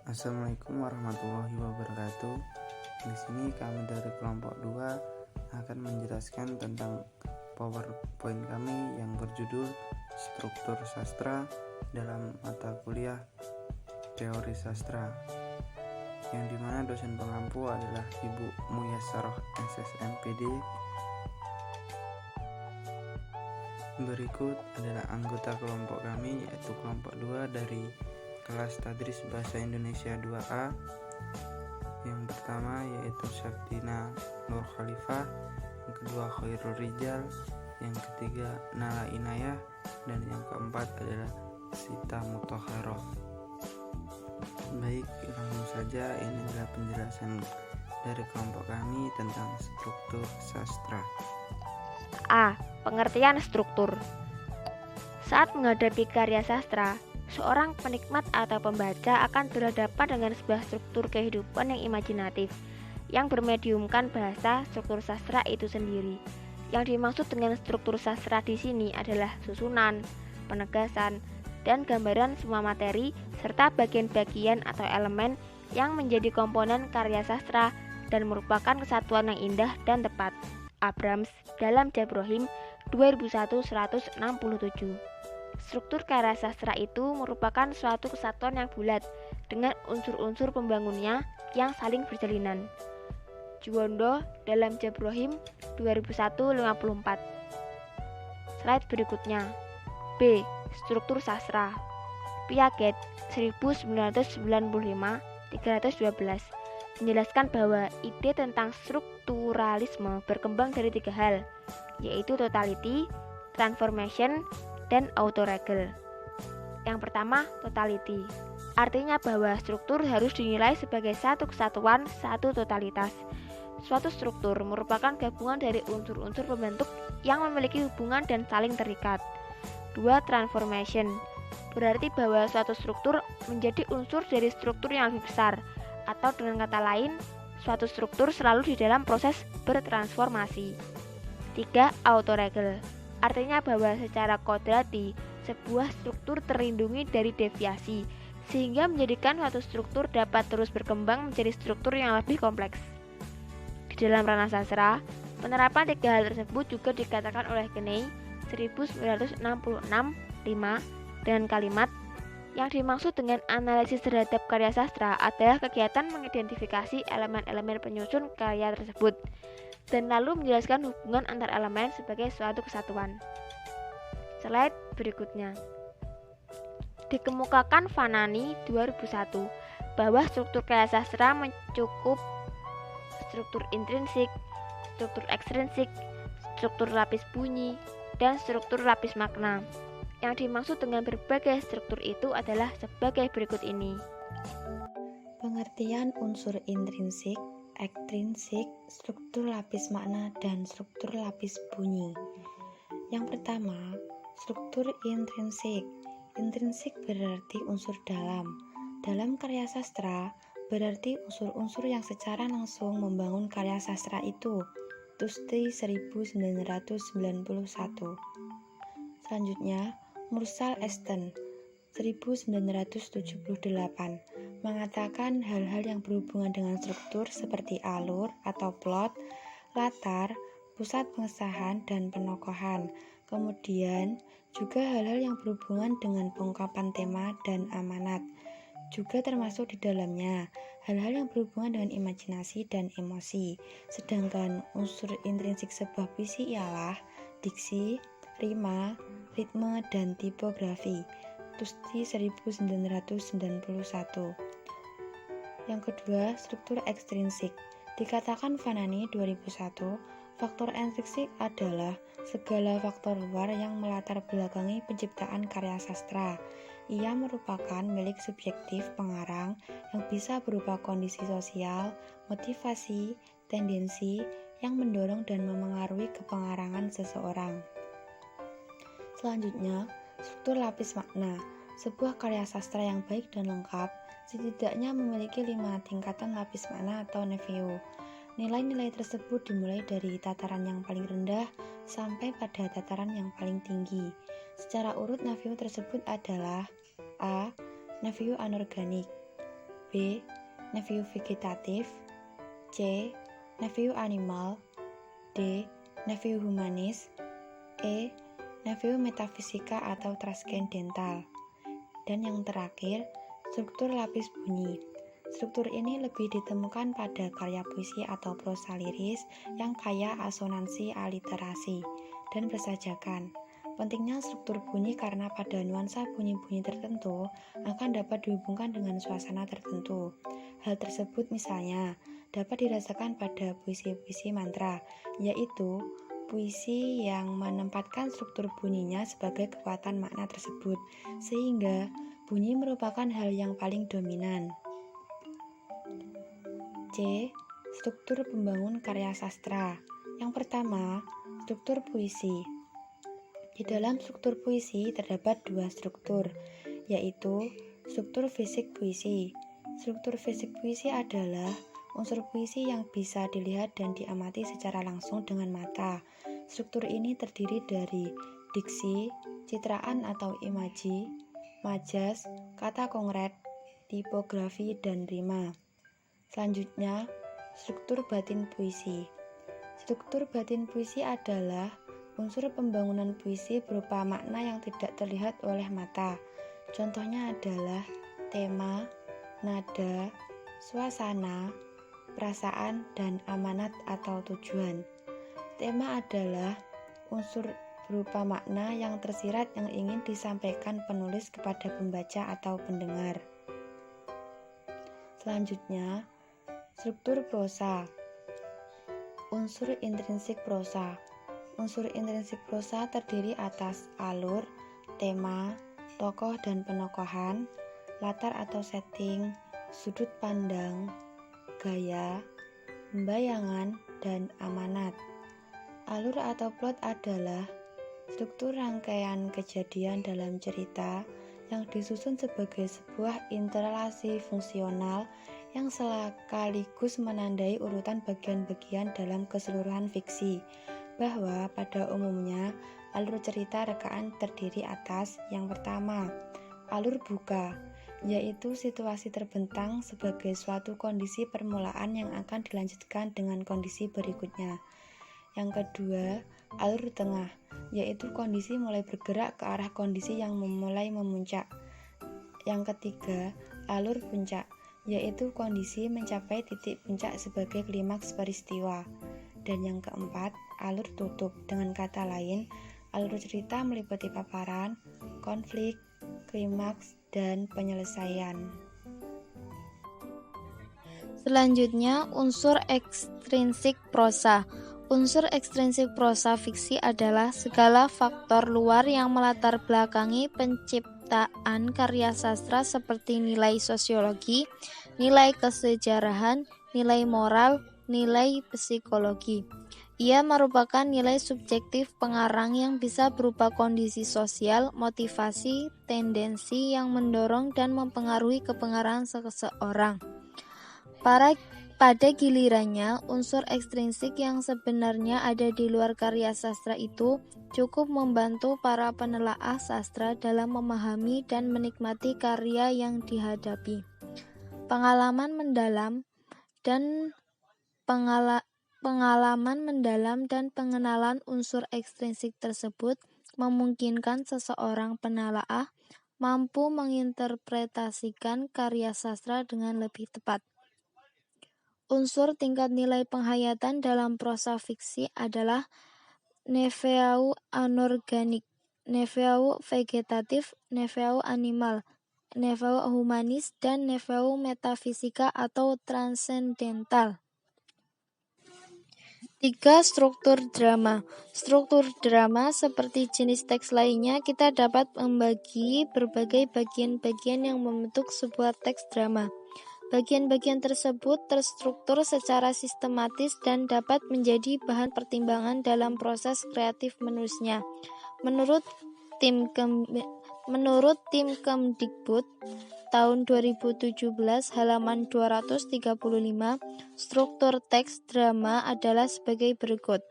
Assalamualaikum warahmatullahi wabarakatuh. Di sini kami dari kelompok 2 akan menjelaskan tentang PowerPoint kami yang berjudul Struktur Sastra dalam mata kuliah Teori Sastra, yang dimana dosen pengampu adalah Ibu Muyasaroh SSMPD. Berikut adalah anggota kelompok kami, yaitu kelompok 2 dari kelas Tadris Bahasa Indonesia 2A. Yang pertama yaitu Syaftina Nur Khalifah, yang kedua Khairul Rijal, yang ketiga Nala Inayah, dan yang keempat adalah Sita Mutahharoh. Baik, langsung saja, ini adalah penjelasan dari kelompok kami tentang struktur sastra. A. Pengertian struktur. Saat menghadapi karya sastra, seorang penikmat atau pembaca akan berhadapan dengan sebuah struktur kehidupan yang imajinatif yang bermediumkan bahasa. Struktur sastra itu sendiri. Yang dimaksud dengan struktur sastra di sini adalah susunan, penegasan, dan gambaran semua materi serta bagian-bagian atau elemen yang menjadi komponen karya sastra dan merupakan kesatuan yang indah dan tepat. Abrams dalam Jabrohim 2001-167. Struktur karya sastra itu merupakan suatu kesatuan yang bulat dengan unsur-unsur pembangunnya yang saling berjalinan. Juwondo dalam Jabrohim 2001-54. Slide berikutnya. B. Struktur sastra. Piaget 1995-312 menjelaskan bahwa ide tentang strukturalisme berkembang dari 3 hal, yaitu totality, transformation, dan autoregal. Yang pertama, totality. Artinya bahwa struktur harus dinilai sebagai satu kesatuan, satu totalitas. Suatu struktur merupakan gabungan dari unsur-unsur pembentuk yang memiliki hubungan dan saling terikat. 2. Transformation. Berarti bahwa suatu struktur menjadi unsur dari struktur yang lebih besar, atau dengan kata lain, suatu struktur selalu di dalam proses bertransformasi. 3. Autoregal. Artinya bahwa secara kodrati, sebuah struktur terlindungi dari deviasi, sehingga menjadikan suatu struktur dapat terus berkembang menjadi struktur yang lebih kompleks. Di dalam ranah sastra, penerapan 3 hal tersebut juga dikatakan oleh Kenney 1966-5 dengan kalimat, yang dimaksud dengan analisis terhadap karya sastra adalah kegiatan mengidentifikasi elemen-elemen penyusun karya tersebut dan lalu menjelaskan hubungan antar elemen sebagai suatu kesatuan. Slide berikutnya. Dikemukakan Fanani 2001 bahwa struktur karya sastra mencakup struktur intrinsik, struktur ekstrinsik, struktur lapis bunyi, dan struktur lapis makna. Yang dimaksud dengan berbagai struktur itu adalah sebagai berikut ini. Pengertian unsur intrinsik, ekstrinsik, struktur lapis makna, dan struktur lapis bunyi. Yang pertama, struktur intrinsik. Intrinsik berarti unsur dalam. Dalam karya sastra berarti unsur-unsur yang secara langsung membangun karya sastra itu. Tusti 1991. Selanjutnya, Mursal Esten 1978 mengatakan hal-hal yang berhubungan dengan struktur seperti alur atau plot, latar, pusat pengesahan, dan penokohan. Kemudian juga hal-hal yang berhubungan dengan pengungkapan tema dan amanat. Juga termasuk di dalamnya hal-hal yang berhubungan dengan imajinasi dan emosi. Sedangkan unsur intrinsik sebuah puisi ialah diksi, rima, ritme, dan tipografi. Tusti 1991. Yang kedua, struktur ekstrinsik. Dikatakan Fanani 2001, faktor intrinsik adalah segala faktor luar yang melatar belakangi penciptaan karya sastra. Ia merupakan milik subjektif pengarang yang bisa berupa kondisi sosial, motivasi, tendensi yang mendorong dan memengaruhi kepengarangan seseorang. Selanjutnya, struktur lapis makna. Sebuah karya sastra yang baik dan lengkap setidaknya memiliki 5 tingkatan lapis makna atau neveu. Nilai-nilai tersebut dimulai dari tataran yang paling rendah sampai pada tataran yang paling tinggi. Secara urut neveu tersebut adalah A. Neveu anorganik, B. Neveu vegetatif, C. Neveu animal, D. Neveu humanis, E. Neveu metafisika atau transcendental. Dan yang terakhir, struktur lapis bunyi. Struktur ini lebih ditemukan pada karya puisi atau prosa liris yang kaya asonansi, aliterasi, dan bersajakan. Pentingnya struktur bunyi karena pada nuansa bunyi-bunyi tertentu akan dapat dihubungkan dengan suasana tertentu. Hal tersebut misalnya dapat dirasakan pada puisi-puisi mantra, yaitu puisi yang menempatkan struktur bunyinya sebagai kekuatan makna tersebut, sehingga bunyi merupakan hal yang paling dominan. C. Struktur pembangun karya sastra. Yang pertama, struktur puisi. Di dalam struktur puisi terdapat dua struktur, yaitu struktur fisik puisi. Struktur fisik puisi adalah unsur puisi yang bisa dilihat dan diamati secara langsung dengan mata. Struktur ini terdiri dari diksi, citraan atau imaji, majas, kata konkret, tipografi, dan rima. Selanjutnya, struktur batin puisi. Struktur batin puisi adalah unsur pembangunan puisi berupa makna yang tidak terlihat oleh mata. Contohnya adalah tema, nada, suasana, perasaan, dan amanat atau tujuan. Tema adalah unsur berupa makna yang tersirat yang ingin disampaikan penulis kepada pembaca atau pendengar. Selanjutnya, struktur prosa. Unsur intrinsik prosa. Unsur intrinsik prosa terdiri atas alur, tema, tokoh dan penokohan, latar atau setting, sudut pandang, gaya, pembayangan, dan amanat. Alur atau plot adalah struktur rangkaian kejadian dalam cerita yang disusun sebagai sebuah interelasi fungsional yang sekaligus menandai urutan bagian-bagian dalam keseluruhan fiksi, bahwa pada umumnya alur cerita rekaan terdiri atas yang pertama, alur buka, yaitu situasi terbentang sebagai suatu kondisi permulaan yang akan dilanjutkan dengan kondisi berikutnya. Yang kedua, alur tengah, yaitu kondisi mulai bergerak ke arah kondisi yang mulai memuncak. Yang ketiga, alur puncak, yaitu kondisi mencapai titik puncak sebagai klimaks peristiwa. Dan yang keempat, alur tutup. Dengan kata lain, alur cerita meliputi paparan, konflik, klimaks, dan penyelesaian. Selanjutnya, unsur ekstrinsik prosa. Unsur ekstrinsik prosa fiksi adalah segala faktor luar yang melatar belakangi penciptaan karya sastra seperti nilai sosiologi, nilai kesejarahan, nilai moral, nilai psikologi. Ia merupakan nilai subjektif pengarang yang bisa berupa kondisi sosial, motivasi, tendensi yang mendorong dan mempengaruhi kepengaruhan seseorang. Pada gilirannya, unsur ekstrinsik yang sebenarnya ada di luar karya sastra itu cukup membantu para penelaah sastra dalam memahami dan menikmati karya yang dihadapi. Pengalaman mendalam dan pengenalan unsur ekstrinsik tersebut memungkinkan seseorang penelaah mampu menginterpretasikan karya sastra dengan lebih tepat. Unsur tingkat nilai penghayatan dalam prosa fiksi adalah neveu anorganik, neveu vegetatif, neveu animal, neveu humanis, dan neveu metafisika atau transendental. 3. Struktur drama. Struktur drama seperti jenis teks lainnya, kita dapat membagi berbagai bagian-bagian yang membentuk sebuah teks drama. Bagian-bagian tersebut terstruktur secara sistematis dan dapat menjadi bahan pertimbangan dalam proses kreatif menulisnya. Menurut tim Kemdikbud tahun 2017 halaman 235, struktur teks drama adalah sebagai berikut.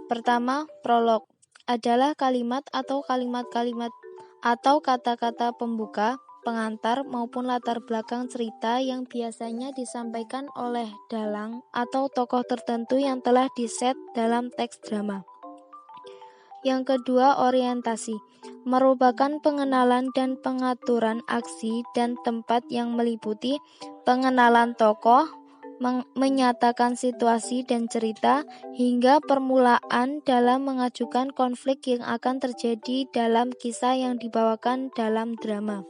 Pertama, prolog adalah kalimat atau kata-kata pembuka pengantar maupun latar belakang cerita yang biasanya disampaikan oleh dalang atau tokoh tertentu yang telah diset dalam teks drama. Yang kedua, orientasi merupakan pengenalan dan pengaturan aksi dan tempat yang meliputi pengenalan tokoh, menyatakan situasi dan cerita, hingga permulaan dalam mengajukan konflik yang akan terjadi dalam kisah yang dibawakan dalam drama.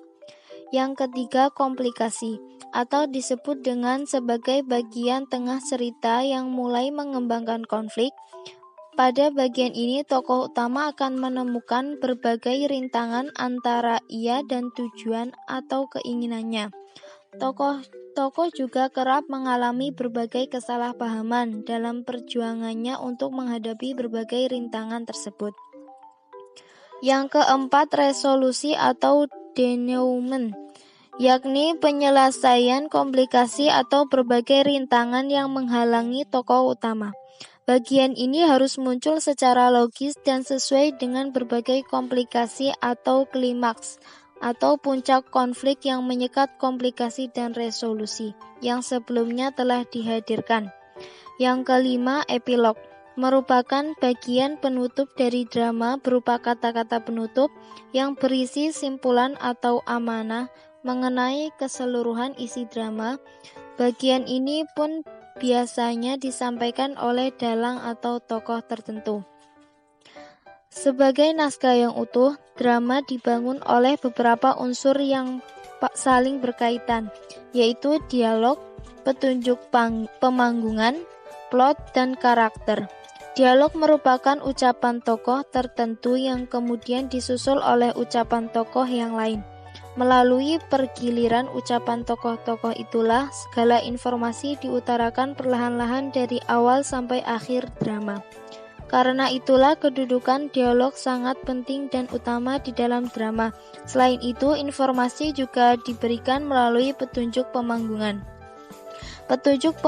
Yang ketiga, komplikasi atau disebut dengan sebagai bagian tengah cerita yang mulai mengembangkan konflik. Pada bagian ini, tokoh utama akan menemukan berbagai rintangan antara ia dan tujuan atau keinginannya. Tokoh juga kerap mengalami berbagai kesalahpahaman dalam perjuangannya untuk menghadapi berbagai rintangan tersebut. Yang keempat, resolusi atau denouement, yakni penyelesaian komplikasi atau berbagai rintangan yang menghalangi tokoh utama. Bagian ini harus muncul secara logis dan sesuai dengan berbagai komplikasi atau klimaks atau puncak konflik yang menyekat komplikasi dan resolusi yang sebelumnya telah dihadirkan. Yang kelima, epilog merupakan bagian penutup dari drama berupa kata-kata penutup yang berisi simpulan atau amanah mengenai keseluruhan isi drama. Bagian ini pun biasanya disampaikan oleh dalang atau tokoh tertentu. Sebagai naskah yang utuh, drama dibangun oleh beberapa unsur yang saling berkaitan, yaitu dialog, petunjuk pemanggungan, plot, dan karakter. Dialog merupakan ucapan tokoh tertentu yang kemudian disusul oleh ucapan tokoh yang lain. Melalui pergiliran ucapan tokoh-tokoh itulah segala informasi diutarakan perlahan-lahan dari awal sampai akhir drama. Karena itulah kedudukan dialog sangat penting dan utama di dalam drama. Selain itu, informasi juga diberikan melalui petunjuk pemanggungan. Petunjuk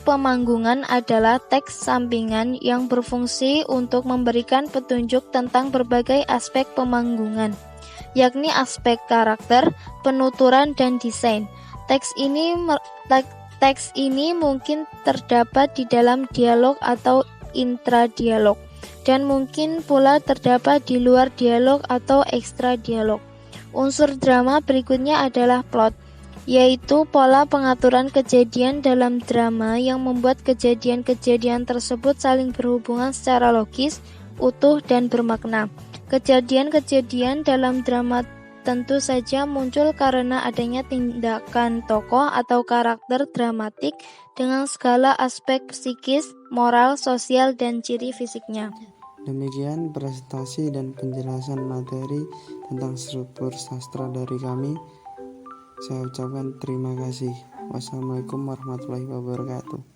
pemanggungan adalah teks sampingan yang berfungsi untuk memberikan petunjuk tentang berbagai aspek pemanggungan, yakni aspek karakter, penuturan, dan desain. Teks ini mungkin terdapat di dalam dialog atau intradialog, dan mungkin pula terdapat di luar dialog atau ekstra dialog. Unsur drama berikutnya adalah plot, yaitu pola pengaturan kejadian dalam drama yang membuat kejadian-kejadian tersebut saling berhubungan secara logis, utuh, dan bermakna. Kejadian-kejadian dalam drama tentu saja muncul karena adanya tindakan tokoh atau karakter dramatik dengan segala aspek psikis, moral, sosial, dan ciri fisiknya. Demikian presentasi dan penjelasan materi tentang struktur sastra dari kami. Saya ucapkan terima kasih. Wassalamualaikum warahmatullahi wabarakatuh.